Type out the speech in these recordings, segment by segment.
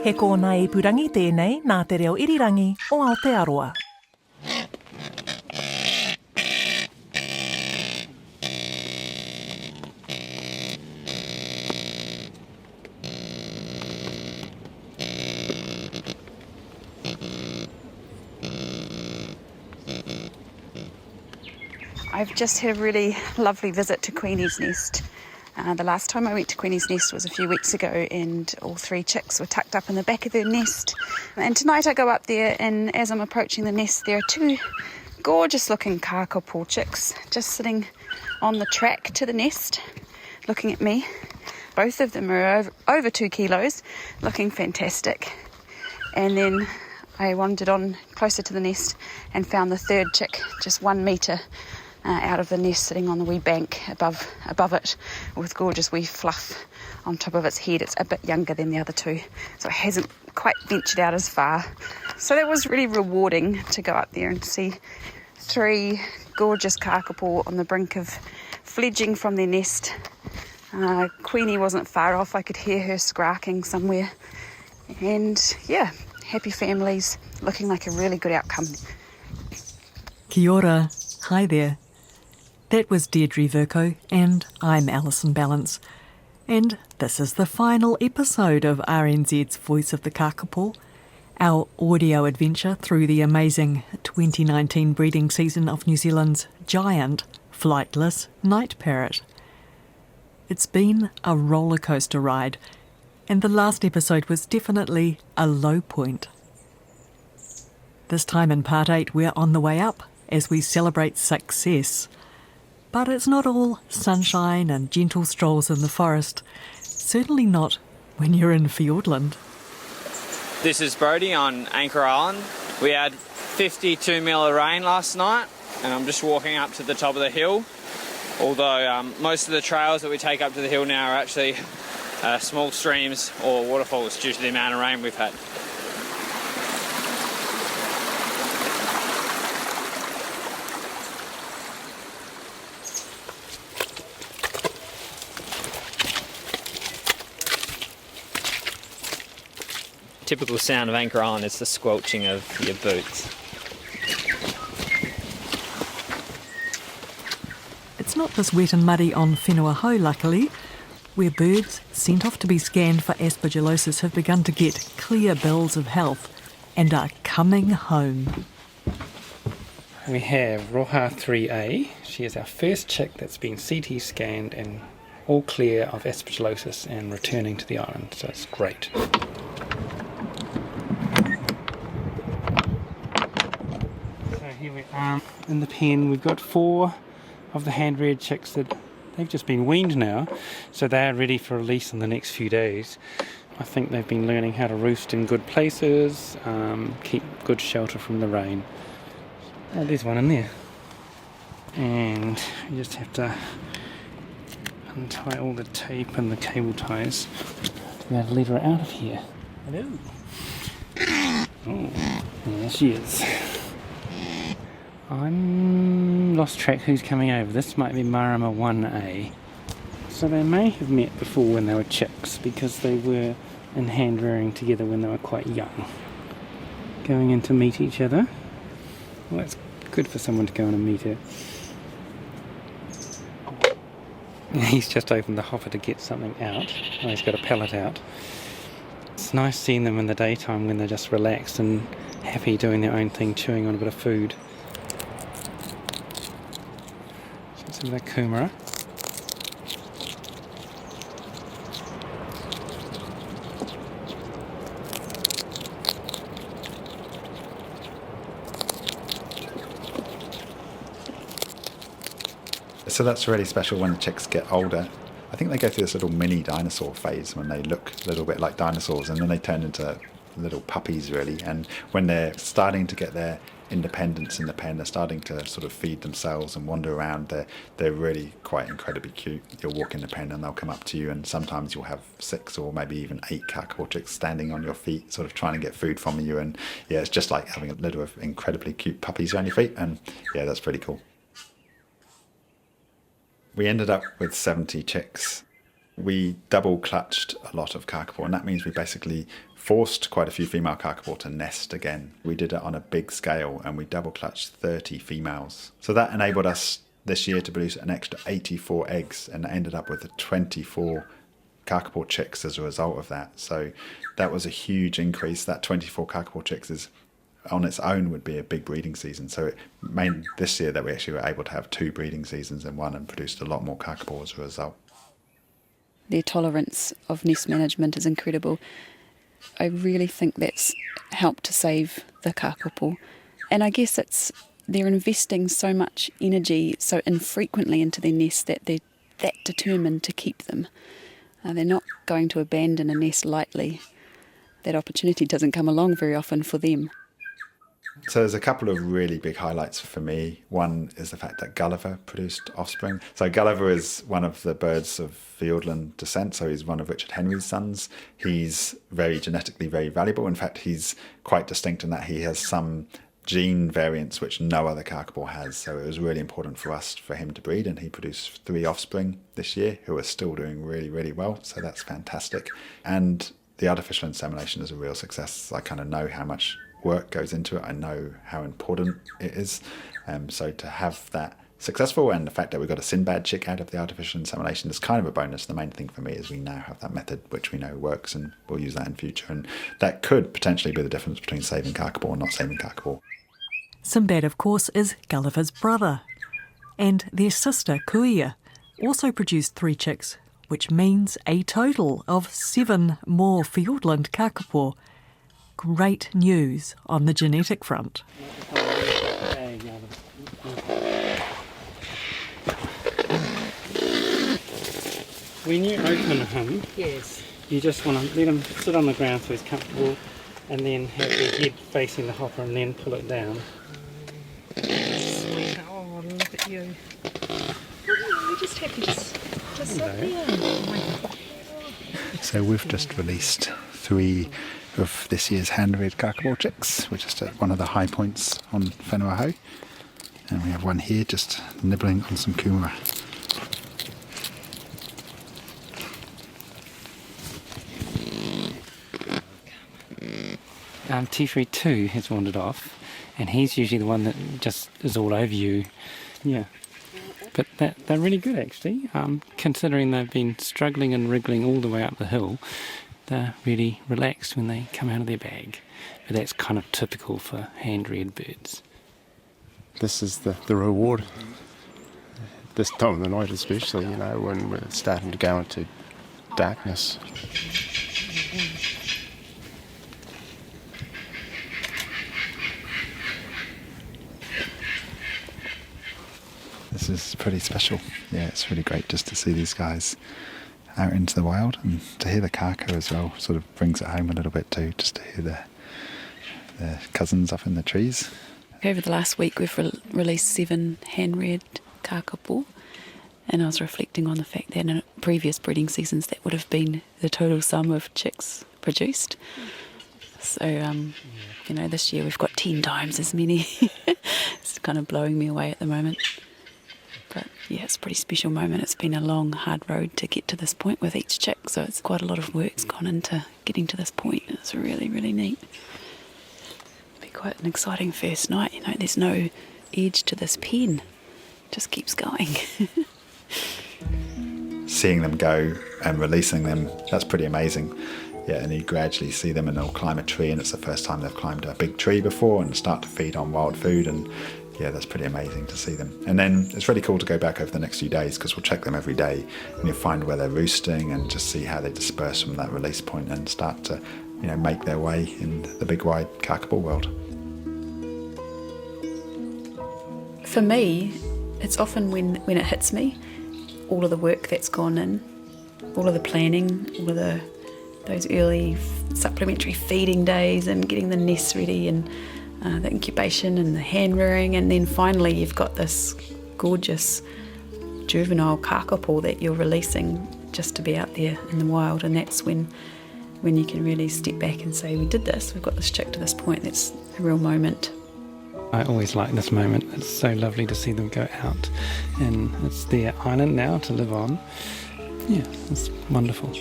He kōna ipurangi tēnei nā te reo irirangi o Aotearoa. I've just had a really lovely visit to Queenie's nest. The last time I went to Queenie's nest was a few weeks ago, and all 3 chicks were tucked up in the back of their nest. And tonight I go up there, and as I'm approaching the nest, there are 2 gorgeous looking Kākāpō chicks just sitting on the track to the nest, looking at me. Both of them are over 2 kilos, looking fantastic. And then I wandered on closer to the nest and found the 3rd chick just 1 metre out of the nest, sitting on the wee bank above it with gorgeous wee fluff on top of its head. It's a bit younger than the other 2, so it hasn't quite ventured out as far. So that was really rewarding to go up there and see 3 gorgeous Kākāpō on the brink of fledging from their nest. Queenie wasn't far off. I could hear her squawking somewhere. And yeah, happy families, looking like a really good outcome. Kia ora. Hi there. That was Deirdre Verco, and I'm Alison Balance. And this is the final episode of RNZ's Voice of the Kākāpō, our audio adventure through the amazing 2019 breeding season of New Zealand's giant flightless night parrot. It's been a roller coaster ride, and the last episode was definitely a low point. This time in part 8 we're on the way up as we celebrate success. But it's not all sunshine and gentle strolls in the forest. Certainly not when you're in Fiordland. This is Brody on Anchor Island. We had 52 mil of rain last night, and I'm just walking up to the top of the hill. Although most of the trails that we take up to the hill now are actually small streams or waterfalls due to the amount of rain we've had. Typical sound of Anchor Island is the squelching of your boots. It's not this wet and muddy on Whenua, luckily, where birds sent off to be scanned for aspergillosis have begun to get clear bills of health and are coming home. We have Roha 3A. She is our first chick that's been CT scanned and all clear of aspergillosis and returning to the island, so it's great. Here we are in the pen. We've got 4 of the hand-reared chicks that they've just been weaned now, so they are ready for release in the next few days. I think they've been learning how to roost in good places, keep good shelter from the rain. Oh, there's one in there. And you just have to untie all the tape and the cable ties to be able to let her out of here. Hello. Oh, there she is. I'm lost track who's coming over. This might be Marama 1A. So they may have met before when they were chicks, because they were in hand rearing together when they were quite young. Going in to meet each other. Well, that's good for someone to go in and meet her. He's just opened the hopper to get something out. Oh, he's got a pellet out. It's nice seeing them in the daytime when they're just relaxed and happy doing their own thing, chewing on a bit of food. Some of the kumara. So that's really special when the chicks get older. I think they go through this little mini dinosaur phase when they look a little bit like dinosaurs, and then they turn into little puppies really. And when they're starting to get their independence in the pen, they're starting to sort of feed themselves and wander around, they're really quite incredibly cute. You'll walk in the pen and they'll come up to you, and sometimes you'll have 6 or maybe even 8 Kākāpō chicks standing on your feet sort of trying to get food from you, and yeah, it's just like having a litter of incredibly cute puppies around your feet, and yeah, that's pretty cool. We ended up with 70 chicks. We double clutched a lot of Kākāpō, and that means we basically forced quite a few female Kākāpō to nest again. We did it on a big scale, and we double clutched 30 females. So that enabled us this year to produce an extra 84 eggs, and ended up with 24 Kākāpō chicks as a result of that. So that was a huge increase. That 24 Kākāpō chicks is, on its own, would be a big breeding season. So it made this year that we actually were able to have 2 breeding seasons in one and produced a lot more Kākāpō as a result. Their tolerance of nest management is incredible. I really think that's helped to save the Kākāpō. And I guess they're investing so much energy so infrequently into their nest that they're that determined to keep them. They're not going to abandon a nest lightly. That opportunity doesn't come along very often for them. So there's a couple of really big highlights for me. One is the fact that Gulliver produced offspring. So Gulliver is one of the birds of Fiordland descent, so he's one of Richard Henry's sons. He's genetically very valuable. In fact, he's quite distinct in that he has some gene variants which no other Kākāpō has. So it was really important for him to breed, and he produced 3 offspring this year who are still doing really, really well. So that's fantastic. And the artificial insemination is a real success. I kind of know how much work goes into it. I know how important it is. So to have that successful, and the fact that we got a Sinbad chick out of the artificial insemination is kind of a bonus. The main thing for me is we now have that method which we know works, and we'll use that in future. And that could potentially be the difference between saving Kākāpō and not saving Kākāpō. Sinbad, of course, is Gulliver's brother. And their sister, Kuia, also produced 3 chicks, which means a total of 7 more Fiordland Kākāpō. Great news on the genetic front. When you open him, Yes. you just want to let him sit on the ground so he's comfortable, and then have their head facing the hopper and then pull it down. Sweet. Oh, look at you. We're just happy to sit there. Oh my God. So we've just released 3 of this year's hand-reared Kākāpō chicks. We're just at one of the high points on Whenua, and we have one here just nibbling on some kumara. Tifri 2 has wandered off, and he's usually the one that just is all over you. Yeah. But they're really good, actually. Considering they've been struggling and wriggling all the way up the hill, they're really relaxed when they come out of their bag. But that's kind of typical for hand-reared birds. This is the reward. This time of the night especially, when we're starting to go into darkness. This is pretty special. Yeah, it's really great just to see these guys out into the wild, and to hear the kākā as well sort of brings it home a little bit too, just to hear the cousins up in the trees. Over the last week we've released 7 hand-reared Kākāpō, and I was reflecting on the fact that in previous breeding seasons that would have been the total sum of chicks produced. So, this year we've got 10 times as many. It's kind of blowing me away at the moment. But yeah, it's a pretty special moment. It's been a long, hard road to get to this point with each chick, so it's quite a lot of work's gone into getting to this point. It's really, really neat. It'll be quite an exciting first night. There's no edge to this pen. It just keeps going. Seeing them go and releasing them, that's pretty amazing. Yeah, and you gradually see them and they'll climb a tree, and it's the first time they've climbed a big tree before, and start to feed on wild food, and yeah, that's pretty amazing to see them. And then it's really cool to go back over the next few days, because we'll check them every day, and you'll find where they're roosting and just see how they disperse from that release point and start to make their way in the big wide Kākāpō world. For me, it's often when it hits me, all of the work that's gone in, all of the planning, all of those early supplementary feeding days and getting the nests ready, and the incubation and the hand rearing, and then finally you've got this gorgeous juvenile Kākāpō that you're releasing just to be out there in the wild, and that's when you can really step back and say, we did this, we've got this chick to this point. That's a real moment. I always like this moment. It's so lovely to see them go out, and it's their island now to live on. Yeah, it's wonderful.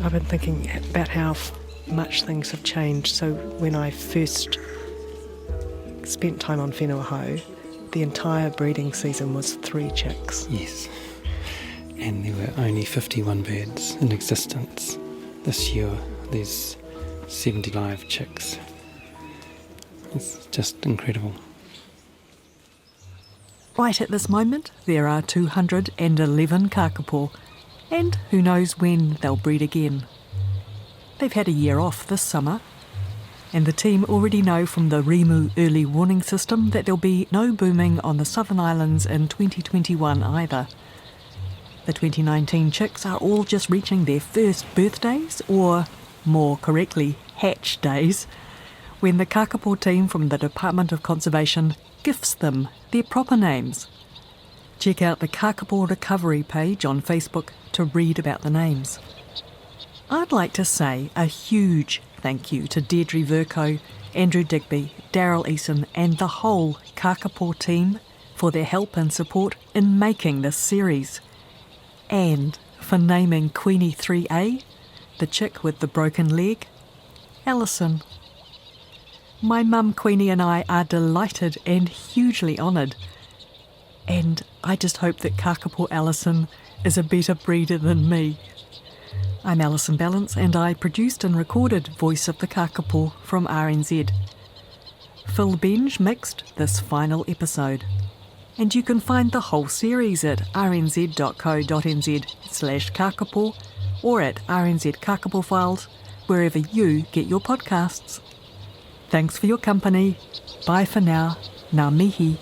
I've been thinking about how much things have changed. So when I first spent time on Whenua Hou, the entire breeding season was 3 chicks. Yes. And there were only 51 birds in existence. This year there's 75 chicks. It's just incredible. Right at this moment, there are 211 Kākāpō, and who knows when they'll breed again. They've had a year off this summer, and the team already know from the Rimu early warning system that there'll be no booming on the Southern Islands in 2021 either. The 2019 chicks are all just reaching their first birthdays, or more correctly, hatch days, when the Kākāpō team from the Department of Conservation gifts them their proper names. Check out the Kākāpō Recovery page on Facebook to read about the names. I'd like to say a huge thank you to Deirdre Vercoe, Andrew Digby, Daryl Eason and the whole Kākāpō team for their help and support in making this series. And for naming Queenie 3A, the chick with the broken leg, Alison. My mum Queenie and I are delighted and hugely honoured. And I just hope that Kākāpō Alison is a better breeder than me. I'm Alison Balance and I produced and recorded Voice of the Kākāpō from RNZ. Phil Benge mixed this final episode. And you can find the whole series at rnz.co.nz/Kākāpō or at RNZ Kākāpō Files, wherever you get your podcasts. Thanks for your company. Bye for now. Ngā mihi.